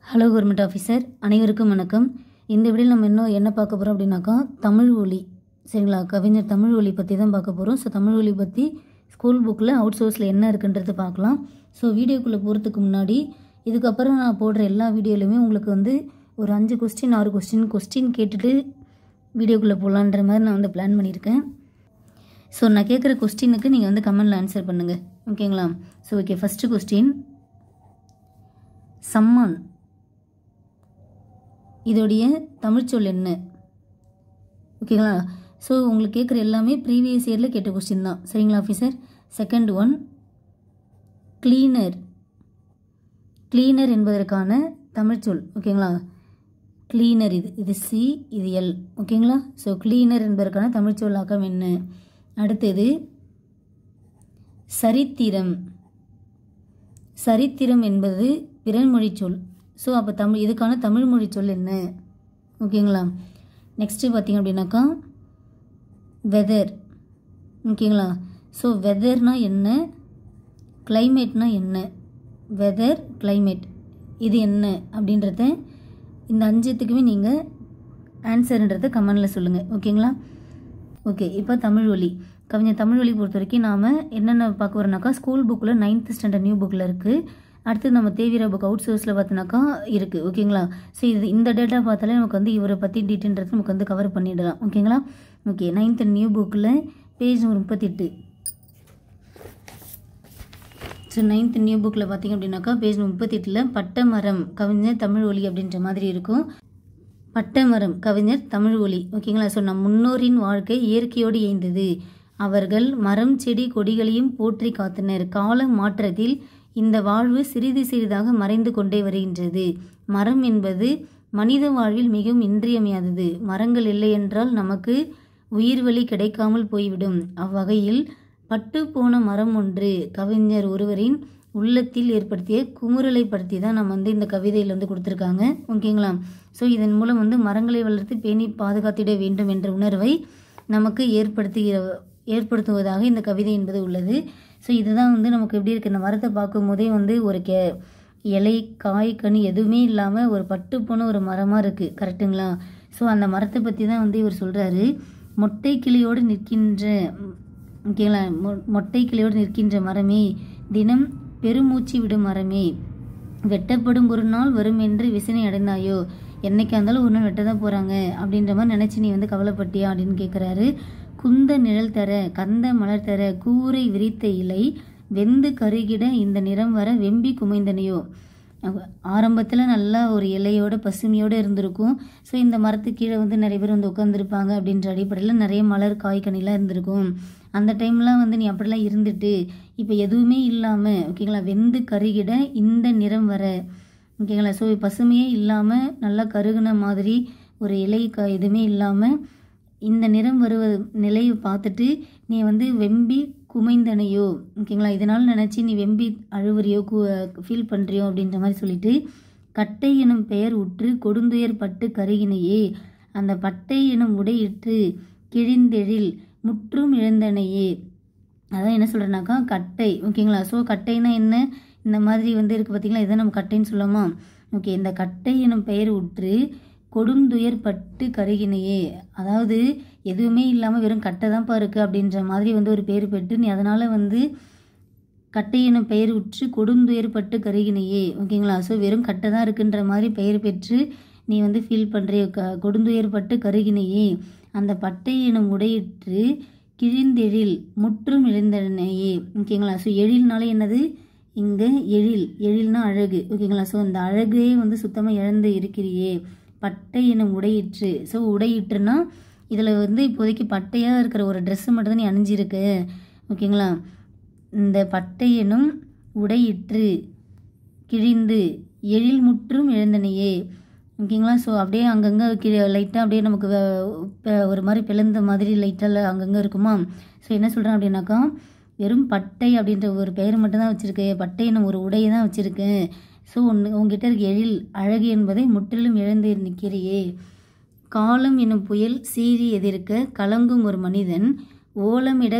Hello government officer, அனைவருக்கும் வணக்கம். இந்த வீடியோவில் நம்ம என்ன பார்க்க போகிறோம் அப்படின்னாக்கா, தமிழ் ஒலி. சரிங்களா, கவிஞர் தமிழ் ஒலி பற்றி தான் பார்க்க போகிறோம். ஸோ தமிழ் ஒலி பற்றி ஸ்கூல் புக்கில் அவுட் சோர்ஸில் என்ன இருக்குன்றது பார்க்கலாம். ஸோ வீடியோக்குள்ளே போகிறதுக்கு முன்னாடி இதுக்கப்புறம் நான் போடுற எல்லா வீடியோலையுமே உங்களுக்கு ஒரு 5 கொஸ்டின் 6 கொஸ்டின் கேட்டுட்டு வீடியோக்குள்ளே போகலான்ற மாதிரி நான் பிளான் பண்ணியிருக்கேன். ஸோ நான் கேட்குற கொஸ்டினுக்கு நீங்கள் கமெண்டில் ஆன்சர் பண்ணுங்கள், ஓகேங்களா? So okay, first question, Samman இதோடைய தமிழ்ச்சொல் என்ன? ஓகேங்களா? ஸோ உங்களுக்கு கேட்குற எல்லாமே ப்ரீவியஸ் இயரில் கேட்ட கொஸ்டின் தான், சரிங்களா officer? Second one, cleaner. Cleaner என்பதற்கான தமிழ்ச்சொல், ஓகேங்களா? கிளீனர் இது சி, இது எல், ஓகேங்களா? ஸோ கிளீனர் என்பதற்கான தமிழ்ச்சொல்லாக்கம் என்ன? அடுத்தது சரித்திரம். சரித்திரம் என்பது பிறன்மொழி சொல். ஸோ அப்போ இதுக்கான தமிழ் மொழி சொல் என்ன? ஓகேங்களா? நெக்ஸ்ட்டு பார்த்தீங்க அப்படின்னாக்கா வெதர், ஓகேங்களா? ஸோ வெதர்னா என்ன, கிளைமேட்னா என்ன? வெதர், கிளைமேட் இது என்ன அப்படின்றத இந்த 5த்துக்குமே நீங்கள் ஆன்சர்ன்றதை கமெண்டில் சொல்லுங்கள், ஓகேங்களா? ஓகே, இப்போ தமிழ் ஒலி. கவிஞர் தமிழ் ஒலி பொறுத்த வரைக்கும் நாம் என்னென்ன பார்க்க வரோம்னாக்கா, ஸ்கூல் புக்கில் 9th ஸ்டாண்டர்ட் நியூ புக்கில் இருக்குது. அடுத்து நம்ம தேவிரா புக் அவுட் சோர்ஸில் பார்த்தோன்னாக்கா இருக்குது, ஓகேங்களா? ஸோ இந்த டேட்டா பார்த்தாலே நமக்கு இவரை பற்றி டீட்டெயில்ன்றது நமக்கு கவர் பண்ணிடலாம், ஓகேங்களா? ஓகே, 9th நியூ புக்கில் பேஜ் 38. ஸோ 9th நியூ புக்கில் பார்த்தீங்க அப்படின்னாக்கா பேஜ் 38 பட்டமரம் கவிஞர் தமிழ் ஒலி அப்படின்ற மாதிரி இருக்கும். பட்டமரம் கவிஞர் தமிழ் ஒலி, ஓகேங்களா? ஸோ நம் முன்னோரின் வாழ்க்கை இயற்கையோடு இயைந்தது. அவர்கள் மரம் செடி கொடிகளையும் போற்றி காத்தனர். கால மாற்றத்தில் இந்த வாழ்வு சிறிது சிறிதாக மறைந்து கொண்டே வருகின்றது. மரம் என்பது மனித வாழ்வில் மிகவும் இன்றியமையாதது. மரங்கள் இல்லை என்றால் நமக்கு உயிர்வழி கிடைக்காமல் போய்விடும். அவ்வகையில் பட்டு போன மரம் ஒன்று கவிஞர் ஒருவரின் உள்ளத்தில் ஏற்படுத்திய குமுறலை படுத்தி தான் நம்ம இந்த கவிதையில் கொடுத்துருக்காங்க, ஓகேங்களா? ஸோ இதன் மூலம் மரங்களை வளர்த்து பேணி பாதுகாத்திட வேண்டும் என்ற உணர்வை நமக்கு ஏற்படுத்துவதாக இந்த கவிதை என்பது உள்ளது. ஸோ இதுதான் நமக்கு எப்படி இருக்குது, இந்த மரத்தை பார்க்கும் போதே ஒரு இலை காய் கனி எதுவுமே இல்லாமல் ஒரு பட்டு போன ஒரு மரமாக இருக்குது, கரெக்டுங்களா? ஸோ அந்த மரத்தை பற்றி தான் இவர் சொல்கிறாரு. மொட்டை கிளியோடு நிற்கின்ற, ஓகேங்களா? மொட்டை கிளியோடு நிற்கின்ற மரமே, தினம் பெருமூச்சு விடும் மரமே, வெட்டப்படும் ஒரு நாள் வரும் என்று விசனை அடைந்தாயோ? என்னைக்கா இருந்தாலும் ஒரு நாள் வெட்ட தான் போகிறாங்க அப்படின்ற மாதிரி நினச்சி நீ கவலைப்பட்டியா அப்படின்னு கேட்குறாரு. குந்த நிழல் தர கந்த மலர் தர கூரை விரித்த இலை வெந்து கருகிட இந்த நிறம் வர வெம்பி குமைந்தனையோ? ஆரம்பத்தில் நல்லா ஒரு இலையோட பசுமையோடு இருந்திருக்கும். ஸோ இந்த மரத்துக்கு கீழே நிறைய பேர் உட்காந்துருப்பாங்க அப்படின்ற அடிப்படையில் நிறைய மலர் காய்கனிலாம் இருந்திருக்கும். அந்த டைம்லாம் நீ அப்படிலாம் இருந்துட்டு இப்போ எதுவுமே இல்லாமல், ஓகேங்களா, வெந்து கருகிட இந்த நிறம் வர, ஓகேங்களா? ஸோ பசுமையே இல்லாமல் நல்லா கருகுன மாதிரி ஒரு இலை எதுவுமே இல்லாமல் இந்த நிறம் வருவ நிலையை பார்த்துட்டு நீ வெம்பி குமைந்தனையோ, ஓகேங்களா? இதனால் நினச்சி நீ வெம்பி அழுவுறியோ ஃபீல் பண்ணுறியோ அப்படின்ற மாதிரி சொல்லிட்டு, கட்டை எனும் பெயர் உற்று கொடுந்துயர் பட்டு கருகினையே, அந்த பட்டை எனும் உடையிற்று கிழிந்தெழில் முற்றும் இழந்தனையே. அதான் என்ன சொல்கிறேன்னாக்கா கட்டை, ஓகேங்களா? ஸோ கட்டைனா என்ன, இந்த மாதிரி இருக்குது பார்த்திங்களா, இதை நம்ம கட்டைன்னு சொல்லலாமா? ஓகே, இந்த கட்டை எனும் பெயர் உற்று கொடுந்துயர் பட்டு கருகினையே, அதாவது எதுவுமே இல்லாமல் வெறும் கட்டை தான்ப்பா இருக்குது அப்படின்ற மாதிரி ஒரு பேர் பெற்று நீ அதனால் கட்டை எனும் பெயர் உற்று கொடுந்துயர் பட்டு கருகினையே, ஓகேங்களா? ஸோ வெறும் கட்டை தான் இருக்குன்ற மாதிரி பெயர் பெற்று நீ ஃபீல் பண்ணுறிய கொடுந்துயர் பட்டு கருகினையே, அந்த பட்டை எனும் உடையிற்று கிழிந்தெழில் முற்றும் இழந்தனையே, ஓகேங்களா? ஸோ எழில்னாலே என்னது இங்கே எழில்னா அழகு, ஓகேங்களா? ஸோ அந்த அழகே சுத்தமாக இழந்து இருக்கிறியே. பட்டை எனும் உடையிற்று, ஸோ உடையிற்றுனா இதில் இப்போதைக்கு பட்டையாக இருக்கிற ஒரு ட்ரெஸ்ஸு மட்டும் தான் நீ அணிஞ்சிருக்கு, ஓகேங்களா? இந்த பட்டை எனும் உடையிற்று கிழிந்து எழில் முற்றும் இழந்தனையே, ஓகேங்களா? ஸோ அப்படியே அங்கங்கே லைட்டாக அப்படியே நமக்கு ஒரு மாதிரி பிளந்த மாதிரி லைட்டாக அங்கங்கே இருக்குமா? ஸோ என்ன சொல்கிறேன் அப்படின்னாக்கா, வெறும் பட்டை அப்படின்ற ஒரு பெயர் மட்டும்தான் வச்சுருக்கேன், பட்டை எனும் ஒரு உடையை தான் வச்சுருக்கேன். ஸோ உங்ககிட்ட இருக்க எழில் அழகு என்பதை முற்றிலும் இழந்து நிற்கிறியே. காலம் எனும் புயல் சீறி எதிர்க்க கலங்கும் ஒரு மனிதன் ஓலமிட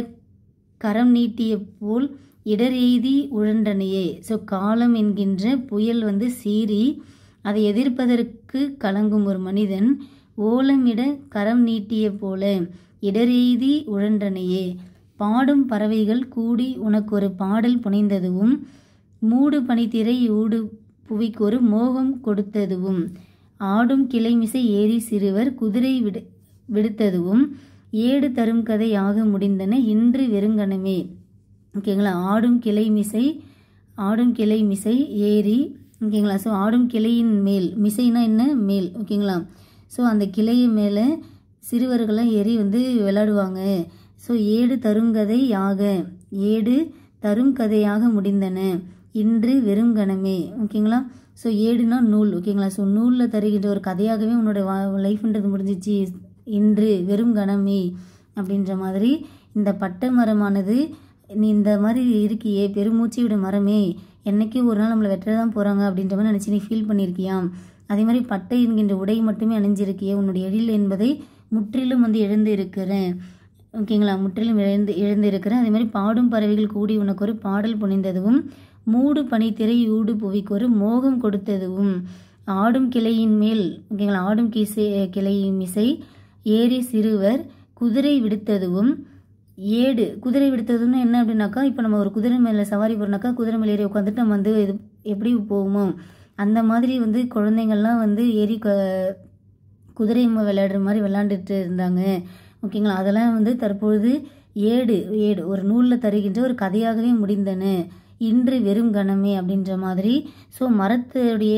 கரம் நீட்டிய போல் இடர் எய்தி உழன்றனையே. ஸோ காலம் என்கின்ற புயல் சீறி அதை எதிர்ப்பதற்கு கலங்கும் ஒரு மனிதன் ஓலமிட கரம் நீட்டிய போல இடரெய்தி உழன்றனையே. பாடும் பறவைகள் கூடி உனக்கொரு பாடல் புனைந்ததுவும் மூடு பனித்திரை ஊடு புவிக்கொரு மோகம் கொடுத்ததுவும் ஆடும் கிளைமிசை ஏறி சிறுவர் குதிரை விடுத்ததுவும் ஏடு தரும் கதை ஆக முடிந்தன இன்று வெறுங்கணமே. ஓகேங்களா. ஆடும் கிளை மிசை ஏறி, ஓகேங்களா. ஸோ ஆடும் கிளையின் மேல், மிசைனா என்ன, மேல், ஓகேங்களா. ஸோ அந்த கிளை மேலே சிறுவர்கள்லாம் ஏறி விளையாடுவாங்க. ஸோ ஏடு தருங்கதையாக முடிந்தன இன்று வெறுங்கணமே. ஓகேங்களா. ஸோ ஏடுனா நூல், ஓகேங்களா. ஸோ நூலில் தருகின்ற ஒரு கதையாகவே உன்னோட லைஃப்ன்றது முடிஞ்சிச்சு இன்று வெறும் கணமே அப்படின்ற மாதிரி. இந்த பட்டை மரமானது நீ இந்த மாதிரி இருக்கியே, பெருமூச்சு விட மரமே, என்னைக்கு ஒரு நாள் நம்மளை வெட்டதான் போகிறாங்க அப்படின்ற மாதிரி நினச்சி நீ ஃபீல் பண்ணியிருக்கியா. அதே மாதிரி பட்டை என்கின்ற உடை மட்டுமே அணிஞ்சிருக்கியே, உன்னுடைய எழில் என்பதை முற்றிலும் இழந்து இருக்கிறேன். ஓகேங்களா. முற்றிலும் இழந்து இருக்கிறேன். அதே மாதிரி பாடும் பறவைகள் கூடி உனக்கு ஒரு பாடல் புனைந்ததும் மூடு பனித்திரை ஊடு புவிக்கொரு மோகம் கொடுத்ததுவும் ஆடும் கிளையின் மேல், ஓகேங்களா, ஆடும் கிளை மிசை ஏறி சிறுவர் குதிரை விடுத்ததுவும் குதிரை விடுத்ததுன்னு என்ன அப்படின்னாக்கா, இப்போ நம்ம ஒரு குதிரை மேலே சவாரி போகிறோம்னாக்கா குதிரை மேலே ஏறி உட்காந்துட்டு நம்ம இது எப்படி போவோமோ அந்த மாதிரி குழந்தைங்கள்லாம் ஏறி குதிரை விளையாடுற மாதிரி விளையாண்டுட்டு இருந்தாங்க. ஓகேங்களா. அதெல்லாம் தற்பொழுது ஏடு ஒரு நூலில் தருகின்ற ஒரு கதையாகவே முடிந்தன இன்று வெறும் கணமே அப்படின்ற மாதிரி. ஸோ மரத்துடைய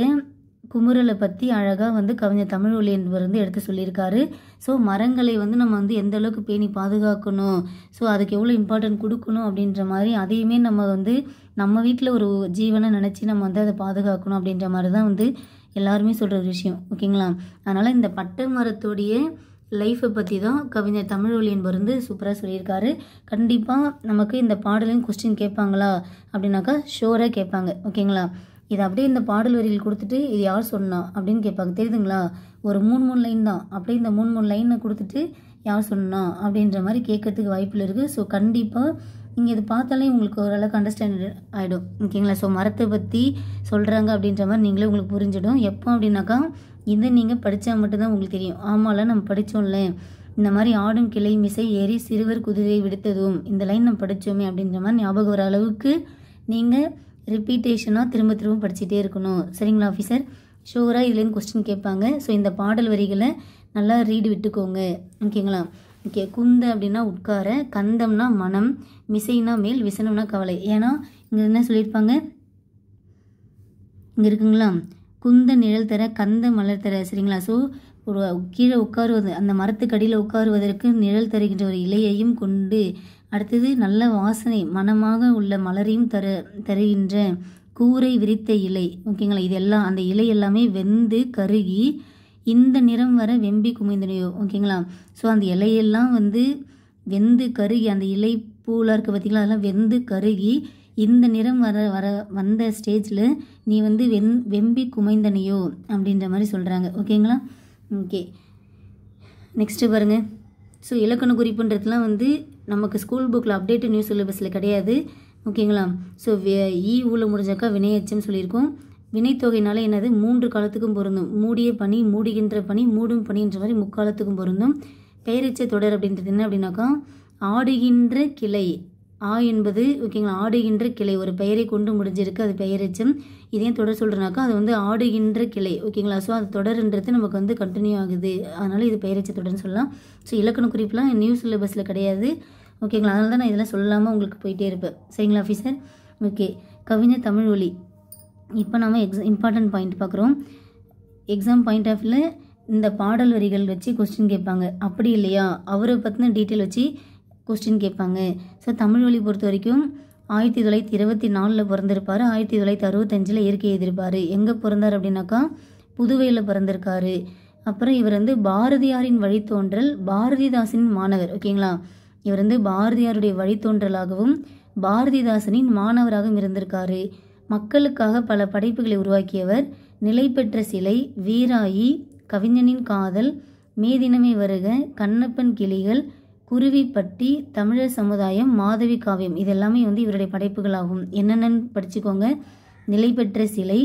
குமுறலை பற்றி அழகாக கவிஞர் தமிழ்வொலி என்பவர் எடுத்து சொல்லியிருக்காரு. ஸோ மரங்களை நம்ம எந்த அளவுக்கு பேணி பாதுகாக்கணும், ஸோ அதுக்கு எவ்வளோ இம்பார்ட்டன்ட் கொடுக்கணும் அப்படின்ற மாதிரி, அதையுமே நம்ம நம்ம வீட்டில் ஒரு ஜீவனை நினச்சி நம்ம அதை பாதுகாக்கணும் அப்படின்ற மாதிரி தான் எல்லாருமே சொல்கிற ஒரு விஷயம். ஓகேங்களா. அதனால் இந்த பட்டை மரத்துடைய லைஃப்பை பற்றி தான் கவிஞர் தமிழ்வொலி என்பவர் சூப்பராக சொல்லியிருக்காரு. கண்டிப்பாக நமக்கு இந்த பாடலையும் கொஸ்டின் கேட்பாங்களா அப்படின்னாக்கா ஷோராக கேட்பாங்க. ஓகேங்களா. இது அப்படியே இந்த பாடல் வரிகள் கொடுத்துட்டு இது யார் சொன்னா அப்படின்னு கேட்பாங்க. தெரியுதுங்களா. ஒரு 3 லைன் தான், அப்படியே இந்த 3 லைனை கொடுத்துட்டு யார் சொன்னா அப்படின்ற மாதிரி கேட்கறதுக்கு வாய்ப்பில் இருக்குது. ஸோ கண்டிப்பாக நீங்கள் இது பார்த்தாலே உங்களுக்கு ஓரளவுக்கு அண்டர்ஸ்டாண்ட் ஆகிடும். ஓகேங்களா. ஸோ மரத்தை பற்றி சொல்கிறாங்க அப்படின்ற மாதிரி நீங்களே உங்களுக்கு புரிஞ்சிடும். எப்போ அப்படின்னாக்கா இதை நீங்கள் படித்தா மட்டும்தான் உங்களுக்கு தெரியும். ஆமாம்ல நம்ம படித்தோம்ல, இந்த மாதிரி ஆடும் கிளை மிசை ஏறி சிறுவர் குதிரை விடுத்ததும் இந்த லைன் நம்ம படித்தோமே அப்படின்ற மாதிரி ஞாபகம் வர அளவுக்கு நீங்கள் ரிப்பீட்டேஷனாக திரும்ப திரும்ப படிச்சுட்டே இருக்கணும். சரிங்களா ஆஃபீஸர். ஷோராக இதுலேருந்து கொஸ்டின் கேட்பாங்க. ஸோ இந்த பாடல் வரிகளை நல்லா ரீடு விட்டுக்கோங்க. ஓகேங்களா. ஓகே. குந்த அப்படின்னா உட்கார, கந்தம்னா மனம், மிசைனா மேல், விசனம்னா கவலை. ஏன்னா இங்கே என்ன சொல்லியிருப்பாங்க, இங்கே இருக்குங்களா, குந்த நிழல் தர கந்த மலர் தர. சரிங்களா. ஸோ ஒரு கீழே உட்காருவது, அந்த மரத்துக்கடியில் உட்காருவதற்கு நிழல் தருகின்ற ஒரு இலையையும் கொண்டு, அடுத்தது நல்ல வாசனை மனமாக உள்ள மலரையும் தருகின்ற கூரை விரித்த இலை. ஓகேங்களா. இதெல்லாம் அந்த இலை எல்லாமே வெந்து கருகி இந்த நிறம் வர வெம்பி குமைந்தனையோ. ஓகேங்களா. ஸோ அந்த இலையெல்லாம் வெந்து கருகி, அந்த இலை பூலாக இருக்க பார்த்தீங்களா, அதெல்லாம் வெந்து கருகி இந்த நிறம் வந்த ஸ்டேஜில் நீ வெம்பி குமைந்தனையோ அப்படின்ற மாதிரி சொல்கிறாங்க. ஓகேங்களா. ஓகே. நெக்ஸ்ட்டு பாருங்கள். ஸோ இலக்கண குறிப்புன்றதுலாம் நமக்கு ஸ்கூல் புக்கில் அப்டேட்டு நியூ சிலபஸில் கிடையாது. ஓகேங்களா. ஸோ ஊல முடிஞ்சாக்கா வினையச்சம் சொல்லியிருக்கோம். வினைத்தொகைனால என்னது, 3 காலத்துக்கும் பொருந்தும். மூடிய பனி, மூடுகின்ற பனி, மூடும் பனின்ற மாதிரி முக்காலத்துக்கும் பொருந்தும். பெயரெச்ச தொடர் அப்படின்றது என்ன அப்படின்னாக்கா, ஆடுகின்ற கிளை, என்பது ஓகேங்களா, ஆடுகின்ற கிளை ஒரு பெயரை கொண்டு முடிஞ்சிருக்கு, அது பெயரெச்சம். இதையும் தொடர் சொல்கிறனாக்கா அது ஆடுகின்ற கிளை. ஓகேங்களா. ஸோ அது தொடர்ன்றது நமக்கு கண்டினியூ ஆகுது, அதனால் இது பெயரெச்ச தொடர்னு சொல்லலாம். ஸோ இலக்கண குறிப்புலாம் நியூ சிலபஸில் கிடையாது. ஓகேங்களா. அதனால தான் நான் இதெல்லாம் சொல்லாமல் உங்களுக்கு போயிட்டே இருப்பேன். சரிங்களா ஆஃபீஸர். ஓகே. கவிஞர் தமிழ்வொலி. இப்போ நம்ம இம்பார்ட்டன்ட் பாயிண்ட் பார்க்குறோம். எக்ஸாம் பாயிண்ட் ஆஃப் வியூவில் இந்த பாடல் வரிகள் வச்சு கொஸ்டின் கேட்பாங்க. அப்படி இல்லையா அவரை பற்றின டீட்டெயில் வச்சு கொஸ்டின் கேட்பாங்க. ஸோ தமிழ்வொலி பொறுத்த வரைக்கும் 1924 பிறந்திருப்பார். 1965 இயற்கை எழுதியிருப்பார். எங்கே பிறந்தார் அப்படின்னாக்கா புதுவையில் பிறந்திருக்காரு. அப்புறம் இவர் பாரதியாரின் வழித்தோன்றல், பாரதிதாசனின் மாணவர். ஓகேங்களா. இவர் பாரதியாருடைய வழித்தோன்றலாகவும் பாரதிதாசனின் மாணவராகவும் இருந்திருக்காரு. மக்களுக்காக பல படைப்புகளை உருவாக்கியவர். நிலை பெற்ற சிலை, வீராயி, கவிஞனின் காதல், மேதினமே வருக, கண்ணப்பன் கிளிகள், குருவிப்பட்டி, தமிழர் சமுதாயம், மாதவி காவியம், இதெல்லாமே இவருடைய படைப்புகளாகும். என்னென்னு படிச்சுக்கோங்க. நிலை பெற்ற சிலை,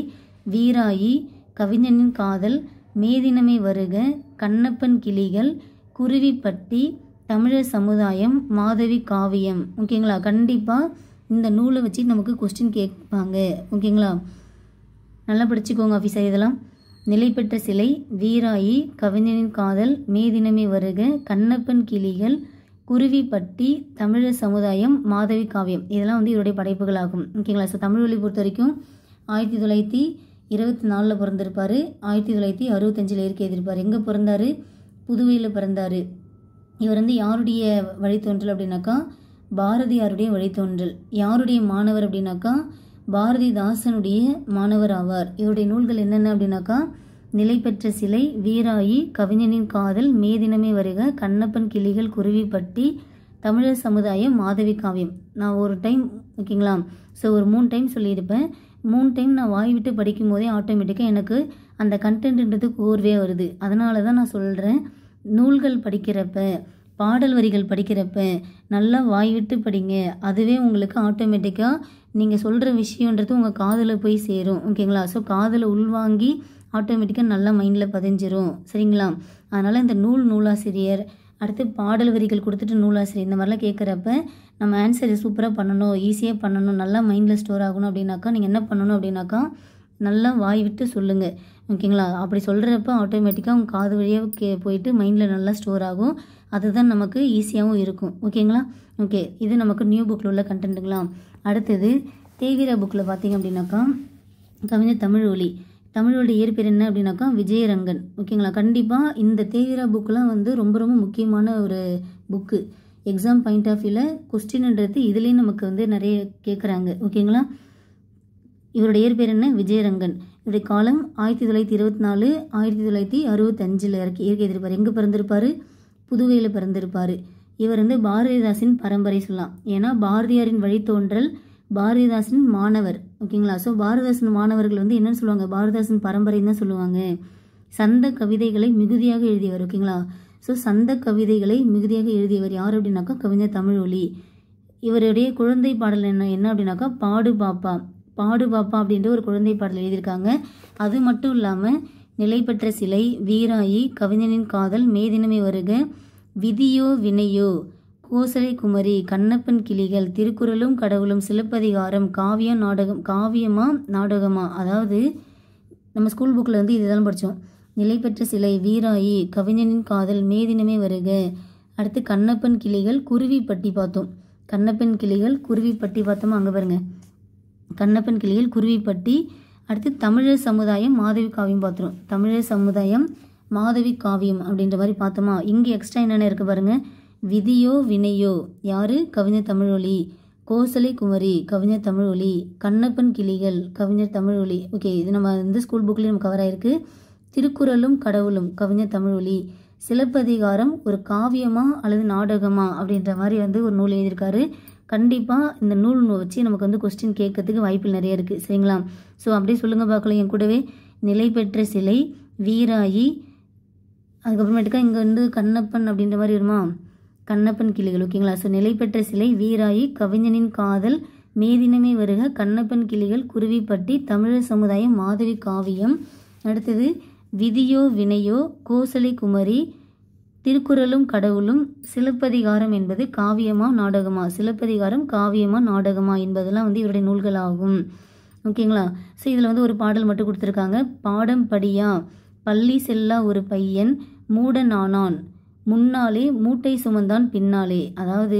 வீராயி, கவிஞனின் காதல், மேதினமே வருக, கண்ணப்பன் கிளிகள், குருவிப்பட்டி, தமிழர் சமுதாயம், மாதவி காவியம். ஓகேங்களா? கண்டிப்பாக இந்த நூலை வச்சு நமக்கு கொஸ்டின் கேட்பாங்க. ஓகேங்களா? நல்லா படிச்சுக்கோங்க ஆஃபீஸர். இதெல்லாம் நிலை பெற்ற சிலை, வீராயி, கவிஞனின் காதல், மேதினமே வருக, கண்ணப்பன் கிளிகள், குருவிப்பட்டி, தமிழர் சமுதாயம், மாதவி காவியம். இதெல்லாம் வந்து இவருடைய படைப்புகள் ஆகும். ஓகேங்களா? ஸோ தமிழ் வழி பொறுத்த வரைக்கும் 1924 பிறந்திருப்பார். 1965 இயற்கை எழுதியிருப்பார். எங்கே பிறந்தார்? புதுவையில் பிறந்தார். இவர் வந்து யாருடைய வழித்தோன்றல் அப்படின்னாக்கா பாரதியாருடைய வழித்தோன்றல். யாருடைய மாணவர் அப்படின்னாக்கா பாரதிதாசனுடைய மாணவர் ஆவார். இவருடைய நூல்கள் என்னென்ன அப்படின்னாக்கா நிலை பெற்ற சிலை, வீராயி, கவிஞனின் காதல், மேதினமே வருக, கண்ணப்பன் கிளிகள், குருவிப்பட்டி, தமிழர் சமுதாயம், மாதவி காவியம். நான் ஒரு டைம் ஓகேங்களா, ஸோ ஒரு 3 டைம் சொல்லியிருப்பேன். 3 டைம் நான் வாய் விட்டு படிக்கும் போதே ஆட்டோமேட்டிக்காக எனக்கு அந்த கண்டென்ட்ன்றது கோர்வையாக வருது. அதனால தான் நான் சொல்கிறேன், நூல்கள் படிக்கிறப்ப, பாடல் வரிகள் படிக்கிறப்ப நல்லா வாய் விட்டு படிங்க. அதுவே உங்களுக்கு ஆட்டோமேட்டிக்காக நீங்கள் சொல்கிற விஷயன்றது உங்கள் காதில் போய் சேரும். ஓகேங்களா? ஸோ காதில் உள்வாங்கி ஆட்டோமேட்டிக்காக நல்லா மைண்டில் பதிஞ்சிரும். சரிங்களா? அதனால் இந்த நூலாசிரியர், அடுத்து பாடல் வரிகள் கொடுத்துட்டு நூலாசிரியர், இந்த மாதிரிலாம் கேட்குறப்ப நம்ம ஆன்சரை சூப்பராக பண்ணணும், ஈஸியாக பண்ணணும், நல்லா மைண்டில் ஸ்டோர் ஆகணும் அப்படின்னாக்கா நீங்கள் என்ன பண்ணணும் அப்படின்னாக்கா நல்லா வாய் விட்டு சொல்லுங்கள். ஓகேங்களா? அப்படி சொல்கிறப்ப ஆட்டோமேட்டிக்காக உங்கள் காது வழியாக போயிட்டு மைண்டில் நல்லா ஸ்டோர் ஆகும். அதுதான் நமக்கு ஈஸியாகவும் இருக்கும். ஓகேங்களா? ஓகே, இது நமக்கு நியூ புக்கில் உள்ள கண்டென்ட்டுங்களா. அடுத்தது தேவிரா புக்கில் பார்த்தீங்க அப்படின்னாக்கா கவிஞர் தமிழ்வழி. தமிழோட இயற்பெயர் என்ன அப்படின்னாக்கா விஜயரங்கன். ஓகேங்களா? கண்டிப்பாக இந்த தேவிரா புக்கெலாம் வந்து ரொம்ப ரொம்ப முக்கியமான ஒரு புக்கு. எக்ஸாம் பாயிண்ட் ஆஃப் வியூவில் கொஸ்டின்ன்றது இதுலேயும் நமக்கு வந்து நிறைய கேட்குறாங்க. ஓகேங்களா? இவருடைய இயற்பெயர் என்ன? விஜயரங்கன். இவருடைய காலம் 1924 1965 இயற்கை எழுதியிருப்பார். எங்கே பிறந்திருப்பார்? புதுவையில் பிறந்திருப்பார். இவர் வந்து பாரதிதாசின் பரம்பரை சொல்லலாம். ஏன்னா பாரதியாரின் வழித்தோன்றல், பாரதிதாசன் மாணவர். ஓகேங்களா? ஸோ பாரதிதாசன் மாணவர்கள் வந்து என்னன்னு சொல்லுவாங்க? பாரதிதாசன் பரம்பரைன்னு தான் சொல்லுவாங்க. சந்த கவிதைகளை மிகுதியாக எழுதியவர். ஓகேங்களா? ஸோ சந்த கவிதைகளை மிகுதியாக எழுதியவர் யார் அப்படின்னாக்கா கவிஞர் தமிழ்வழி. இவருடைய குழந்தை பாடல் என்ன அப்படின்னாக்கா பாடு பாப்பா. பாடு பாப்பா அப்படின்ற ஒரு குழந்தை பாடல் எழுதியிருக்காங்க. அது மட்டும் இல்லாமல் நிலை பெற்ற சிலை, வீராயி, கவிஞனின் காதல், மேதினமே வருக, விதியோ வினையோ, கோசலை குமரி, கண்ணப்பன் கிளிகள், திருக்குறளும் கடவுளும், சிலப்பதிகாரம், காவியம் நாடகம். காவியமா நாடகமா? அதாவது நம்ம ஸ்கூல் புக்கில் வந்து இதெல்லாம் படித்தோம். நிலை பெற்ற சிலை, வீராயி, கவிஞனின் காதல், மேதினமே வருக. அடுத்து கண்ணப்பன் கிளிகள், குருவிப்பட்டி பார்த்தோம். கண்ணப்பன் கிளிகள், குருவிப்பட்டி பார்த்தோமா? அங்கே பாருங்க, கண்ணப்பன் கிளிகள், குருவிப்பட்டி. அடுத்து தமிழர் சமுதாயம், மாதவி காவியம் பார்த்துரும். தமிழர் சமுதாயம், மாதவி காவியம் அப்படின்ற மாதிரி பார்த்தோமா? இங்கே எக்ஸ்ட்ரா என்னென்ன இருக்குது பாருங்கள். விதியோ வினையோ யார்? கவிஞர் தமிழ்வழி. கோசலை குமரி, கவிஞர் தமிழ்வழி. கண்ணப்பன் கிளிகள், கவிஞர் தமிழ்வழி. ஓகே, இது நம்ம வந்து ஸ்கூல் புக்லேயும் நம்ம கவர் ஆகிருக்கு. திருக்குறளும் கடவுளும், கவிஞர் தமிழ்வழி. சிலப்பதிகாரம் ஒரு காவியமா அல்லது நாடகமா அப்படின்ற மாதிரி வந்து ஒரு நூல் எழுதியிருக்காரு. கண்டிப்பாக இந்த நூல் வச்சு நமக்கு வந்து கொஸ்டின் கேட்கறதுக்கு வாய்ப்புகள் நிறைய இருக்குது. சரிங்களா? ஸோ அப்படியே சொல்லுங்கள் பார்க்கலாம் என் கூடவே. நிலை பெற்ற சிலை, வீராயி, அதுக்கப்புறமேட்டுக்கா இங்கே வந்து கண்ணப்பன் அப்படின்ற மாதிரி வருமா? கண்ணப்பன் கிளிகள். ஓகேங்களா? ஸோ நிலை பெற்ற சிலை, வீராயி, கவிஞனின் காதல், மேதினமே வருக, கண்ணப்பன் கிளிகள், குருவிப்பட்டி, தமிழர் சமுதாயம், மாதவி காவியம். அடுத்தது விதியோ வினையோ, கோசலை குமரி, திருக்குறளும் கடவுளும், சிலப்பதிகாரம் என்பது காவியமா நாடகமா? சிலப்பதிகாரம் காவியமா நாடகமா என்பதெல்லாம் வந்து இவருடைய நூல்கள் ஆகும். ஓகேங்களா? ஸோ இதில் வந்து ஒரு பாடல் மட்டும் கொடுத்துருக்காங்க. பாடம் படியா, பள்ளி செல்லா ஒரு பையன், மூடனானான், முன்னாலே மூட்டை சுமந்தான் பின்னாலே. அதாவது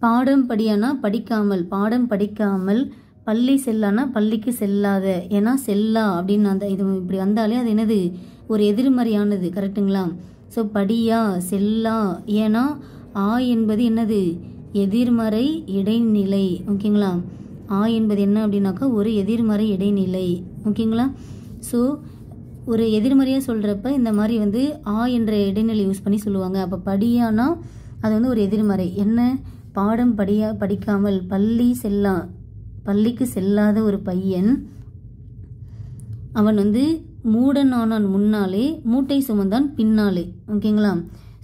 பாடம் படியானா படிக்காமல், பாடம் படிக்காமல், பள்ளி செல்லானா பள்ளிக்கு செல்லாத. ஏன்னா செல்லா அப்படின்னு அந்த இது இப்படி வந்தாலே அது என்னது? ஒரு எதிர்மறையானது. கரெக்டுங்களா? ஸோ படியா, செல்லா. ஏன்னா ஆ என்பது என்னது? எதிர்மறை இடைநிலை. ஓகேங்களா? ஆ என்பது என்ன அப்படின்னாக்கா ஒரு எதிர்மறை இடைநிலை. ஓகேங்களா? ஸோ ஒரு எதிர்மறையாக சொல்கிறப்ப இந்த மாதிரி வந்து ஆ என்ற இடைநிலை யூஸ் பண்ணி சொல்லுவாங்க. அப்போ படியானா அது வந்து ஒரு எதிர்மறை. என்ன? பாடம் படிக்காமல் பள்ளிக்கு செல்லாத ஒரு பையன், அவன் வந்து மூடனானான் முன்னாலே, மூட்டை சுமந்தான் பின்னாலே. ஓகேங்களா?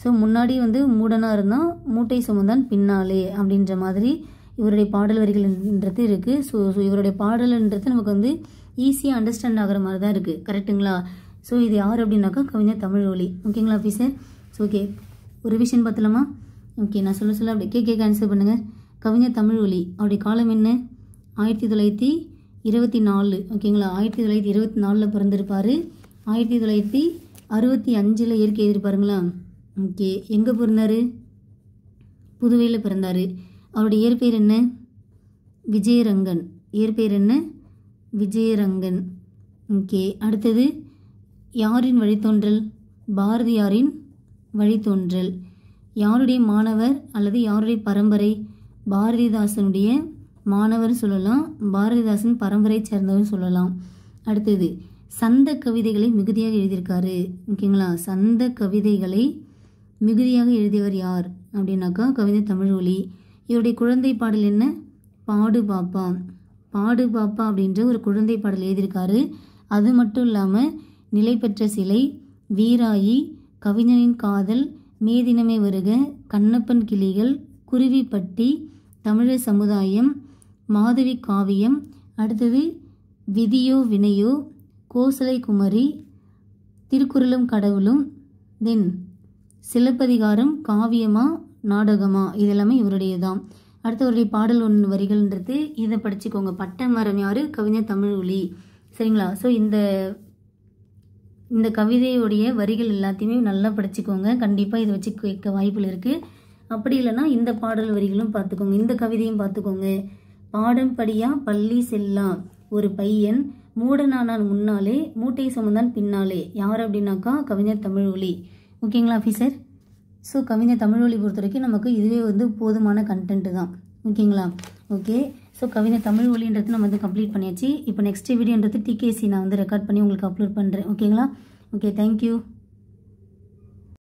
ஸோ முன்னாடி வந்து மூடனாக இருந்தால், மூட்டை சுமந்தான் பின்னாலே அப்படின்ற மாதிரி இவருடைய பாடல் வரிகள்ன்றது இருக்குது. ஸோ இவருடைய பாடல்ன்றது நமக்கு வந்து ஈஸியாக அண்டர்ஸ்டாண்ட் ஆகிற மாதிரி தான் இருக்குது. கரெக்டுங்களா? ஸோ இது யார் அப்படின்னாக்கா கவிஞர் தமிழ்வழி. ஓகேங்களா ஆஃபீஸர்? ஸோ ஓகே, ஒரு ரிவிஷன் பார்த்தலாமா? ஓகே, நான் சொல்ல அப்படி கேட்க ஆன்சர் பண்ணுங்கள். கவிஞர் தமிழ்வழி அவருடைய காலம் என்ன? 1924. ஓகேங்களா? 1924 பிறந்திருப்பார். 1965 இயற்கை எழுதியிருப்பாருங்களா? ஓகே, எங்கே பிறந்தார்? புதுவையில் பிறந்தார். அவருடைய இயற்பெயர் என்ன? விஜயரங்கன். இயற்பெயர் என்ன? விஜயரங்கன். ஓகே, அடுத்தது யாரின் வழித்தோன்றல்? பாரதியாரின் வழித்தோன்றல். யாருடைய மாணவர் அல்லது யாருடைய பரம்பரை? பாரதிதாசனுடைய மாணவர் சொல்லலாம், பாரதிதாசன் பரம்பரை சேர்ந்தவர் சொல்லலாம். அடுத்தது சந்த கவிதைகளை மிகுதியாக எழுதியிருக்காரு. ஓகேங்களா? சந்த கவிதைகளை மிகுதியாக எழுதியவர் யார் அப்படின்னாக்கா கவிஞர் தமிழ்வழி. இவருடைய குழந்தை பாடல் என்ன? பாடு பாப்பா. பாடு பாப்பா அப்படின்ற ஒரு குழந்தை பாடல் எழுதியிருக்காரு. அது மட்டும் இல்லாமல் நிலை பெற்ற சிலை, வீராயி, கவிஞனின் காதல், மேதினமே வருக, கண்ணப்பன் கிளிகள், குருவிப்பட்டி, தமிழர் சமுதாயம், மாதவி காவியம், அடுத்தது விதியோ வினையோ, கோசலை குமரி, திருக்குறளும் கடவுளும், தென் சிலப்பதிகாரம் காவியமா நாடகமா, இதெல்லாமே இவருடையதான். அடுத்தவருடைய பாடல் ஒன்று வரிகள்ன்றது இதை படிச்சுக்கோங்க. பட்டமரம் யார்? கவிஞர் தமிழ்வழி. சரிங்களா? ஸோ இந்த கவிதையுடைய வரிகள் எல்லாத்தையுமே நல்லா படிச்சுக்கோங்க. கண்டிப்பாக இதை வச்சு கேட்க வாய்ப்புகள் இருக்குது. அப்படி இல்லைன்னா இந்த பாடல் வரிகளும் பார்த்துக்கோங்க, இந்த கவிதையும் பார்த்துக்கோங்க. பாடம் படியா பள்ளி செல்லா ஒரு பையன், மூடனானான் முன்னாலே, மூட்டை சுமந்தான் பின்னாலே. யார் அப்படின்னாக்கா கவிஞர் தமிழ்வழி. ஓகேங்களா ஆஃபீஸர்? ஸோ கவிஞர் தமிழ்வழி பொறுத்த வரைக்கும் நமக்கு இதுவே போதுமான கண்டென்ட்டு தான். ஓகேங்களா? ஓகே, ஸோ கவிஞர் தமிழ்வழின்றது நம்ம கம்ப்ளீட் பண்ணியாச்சு. இப்போ நெக்ஸ்ட் வீடியோன்றது டிகேசி நான் ரெக்கார்ட் பண்ணி உங்களுக்கு அப்லோட் பண்ணுறேன். ஓகேங்களா? Okay, thank you.